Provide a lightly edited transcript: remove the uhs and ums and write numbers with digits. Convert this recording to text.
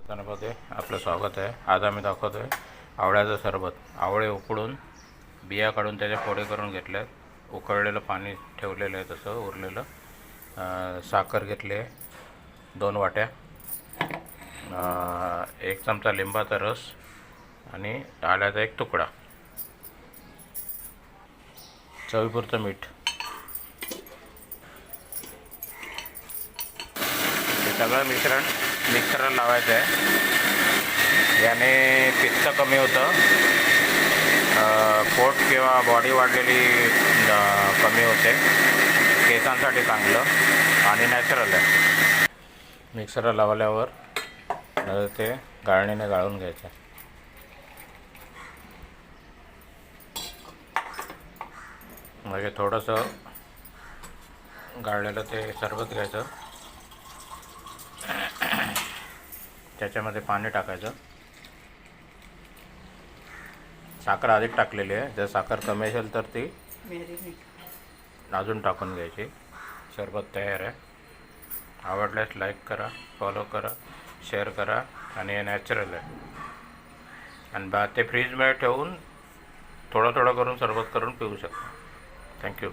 मध्ये आपलं स्वागत आहे। आज आम्ही दाखवतोय आवळ्याचं सरबत। आवळे उकडून बिया काढून त्याचे फोडे करून घेतले, उकळलेलं पाणी ठेवलेलं आहे तसं उरलेलं, साखर घेतली 2 वाट्या, 1 चमचा लिंबाचा रस आणि आल्याचा 1 तुकडा, चवीपुरतं मीठ। हे सगळं मिश्रण मिक्सरला लावायचं आहे। याने पित्त कमी होतं, पोट किंवा बॉडी वाढलेली कमी होते, केसांसाठी चांगलं आणि नॅचरल आहे। मिक्सरला लावल्यावर ते गाळणीने गाळून घ्यायचं। म्हणजे थोडंसं गाळलेलं ते सरबत घ्यायचं, त्याच्यामध्ये पाणी टाकायचं। साखर आधीच टाकलेली आहे, जर साखर कमी असेल तर ती अजून टाकून घ्यायची। सरबत तयार आहे। आवडल्यास लाईक करा, फॉलो करा, शेअर करा आणि हे नॅचरल आहे। आणि ते फ्रीजमध्ये ठेवून थोडं थोडं करून सरबत करून पिऊ शकता। थँक्यू।